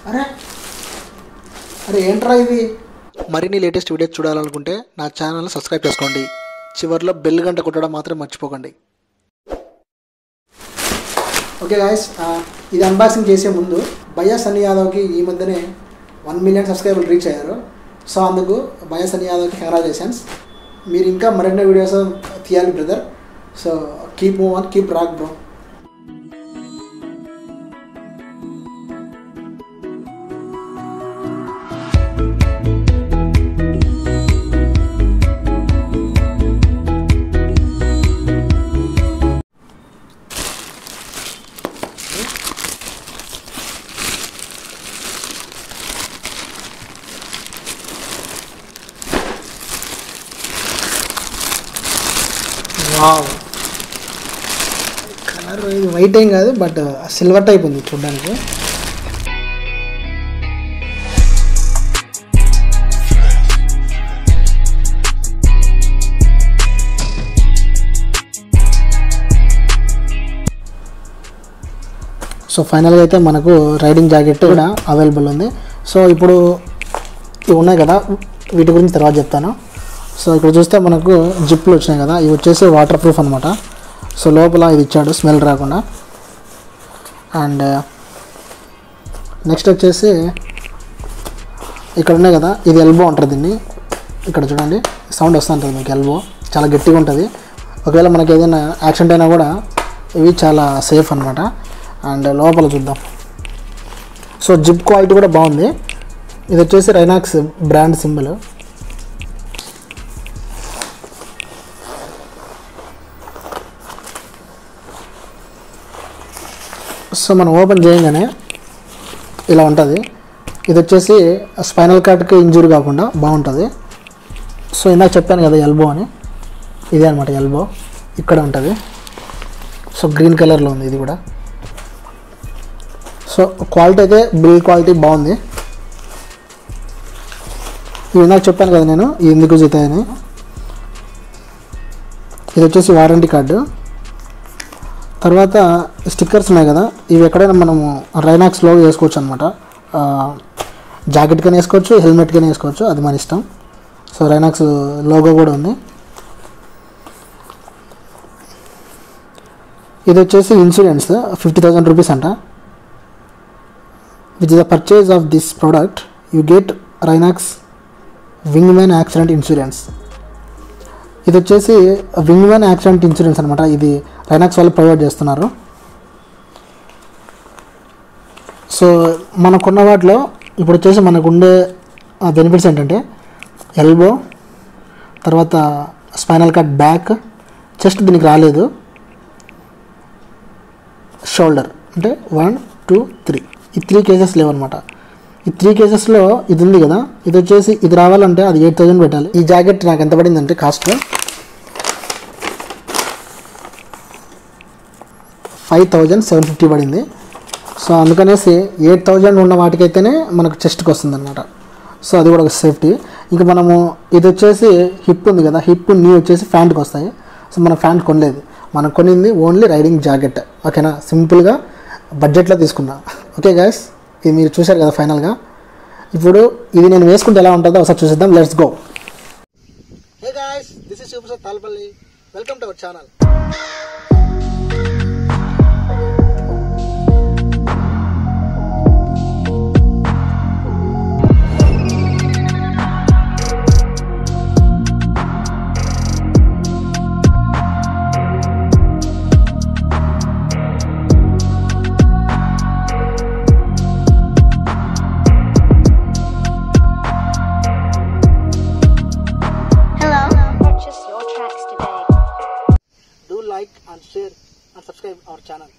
అరే అరే ఏంట్రా ఇది? మరిన్ని లేటెస్ట్ వీడియోస్ చూడాలనుకుంటే నా ఛానల్ని సబ్స్క్రైబ్ చేసుకోండి. చివరిలో బెల్ గంట కొట్టడం మాత్రం మర్చిపోకండి. ఓకే గాయస్, ఇది అన్బాక్సింగ్ చేసే ముందు భయ్యా సన్నీ యాదవ్కి ఈ మధ్యనే 1 మిలియన్ సబ్స్క్రైబర్లు రీచ్ అయ్యారు. సో అందుకు భయ్యా సన్నీ యాదవ్కి కంగ్రాచులేషన్స్. మీరు ఇంకా మరిన్ని వీడియోస్ తీయాలి brother. So keep move on, keep rock bro. Wow, colour ఇది వైట్ ఏం కాదు, బట్ సిల్వర్ టైప్ ఉంది చూడడానికి. సో ఫైనల్గా అయితే మనకు రైడింగ్ జాకెట్ కూడా అవైలబుల్ ఉంది. సో ఇప్పుడు ఇవి ఉన్నాయి కదా, వీటి గురించి తర్వాత చెప్తాను. సో ఇక్కడ చూస్తే మనకు జిప్లు వచ్చినాయి కదా, ఇవి వచ్చేసి వాటర్ ప్రూఫ్ అనమాట. సో లోపల ఇది ఇచ్చాడు స్మెల్ రాకుండా. అండ్ నెక్స్ట్ వచ్చేసి ఇక్కడ ఉన్నాయి కదా, ఇది ఎల్బో అంటారు దీన్ని. ఇక్కడ చూడండి సౌండ్ వస్తుంటుంది మీకు, ఎల్బో చాలా గట్టిగా ఉంటుంది. ఒకవేళ మనకి ఏదైనా యాక్సిడెంట్ అయినా కూడా ఇవి చాలా సేఫ్ అనమాట. అండ్ లోపల చూద్దాం. సో జిప్ క్వాలిటీ కూడా బాగుంది. ఇది వచ్చేసి రైనాక్స్ బ్రాండ్ సింబల్. సో మనం ఓపెన్ చేయగానే ఇలా ఉంటుంది. ఇది వచ్చేసి స్పైనల్ కార్డ్కి ఇంజూరీ కాకుండా బాగుంటుంది. సో ఇందాక చెప్పాను కదా ఎల్బో అని, ఇదే అనమాట ఎల్బో, ఇక్కడ ఉంటుంది. సో గ్రీన్ కలర్లో ఉంది ఇది కూడా. సో క్వాలిటీ అయితే బిల్డ్ క్వాలిటీ బాగుంది. ఇవి ఇందాక చెప్పాను కదా నేను ఇది ఎందుకు జీతాయని. ఇది వచ్చేసి వారంటీ కార్డు. తర్వాత స్టిక్కర్స్ ఉన్నాయి కదా, ఇవి ఎక్కడైనా మనము రైనాక్స్ లోగో వేసుకోవచ్చు అనమాట. జాకెట్ కానీ వేసుకోవచ్చు, హెల్మెట్ కానీ వేసుకోవచ్చు, అది మన ఇష్టం. సో రైనాక్స్ లోగో కూడా ఉంది. ఇది వచ్చేసి ఇన్సూరెన్స్ 50,000 రూపీస్ అంట. With the purchase of this product you get Rainox wingman accident insurance. ఇది వచ్చేసి వింగ్మ్యాన్ యాక్సిడెంట్ ఇన్సూరెన్స్ అనమాట. ఇది రైనాక్స్ వాళ్ళు ప్రొవైడ్ చేస్తున్నారు. సో మనకున్న వాటిలో ఇప్పుడు వచ్చేసి మనకు ఉండే బెనిఫిట్స్ ఏంటంటే ఎల్బో, తర్వాత స్పైనల్ కార్డ్ బ్యాక్, చెస్ట్ దీనికి రాలేదు, షోల్డర్ అంటే 1, 2, 3 ఈ 3 కేసెస్ లేవన్నమాట. ఈ 3 కేసెస్లో ఇది ఉంది కదా, ఇది వచ్చేసి ఇది రావాలంటే అది 8,000 పెట్టాలి. ఈ జాకెట్ నాకు ఎంత పడిందంటే కాస్ట్ 5,750 పడింది. సో అందుకనేసి 8,000 ఉన్న వాటికైతేనే మనకు చెస్ట్కి వస్తుంది అనమాట. సో అది కూడా ఒక సేఫ్టీ. ఇంకా మనము ఇది వచ్చేసి హిప్ ఉంది కదా, హిప్ నీ వచ్చేసి ఫ్యాంట్కి వస్తాయి. సో మనం ఫ్యాంట్ కొనలేదు, మనం కొనింది ఓన్లీ రైడింగ్ జాకెట్. ఓకేనా, సింపుల్గా బడ్జెట్లో తీసుకున్నా. ఓకే గాయస్, ఇది మీరు చూశారు కదా ఫైనల్గా. ఇప్పుడు ఇది నేను వేసుకుంటే ఎలా ఉంటుందో ఒకసారి చూసేద్దాం. Let's go. Hey guys, this is sivaprasadthallapalle. Welcome to our channel. Like and share and subscribe our channel.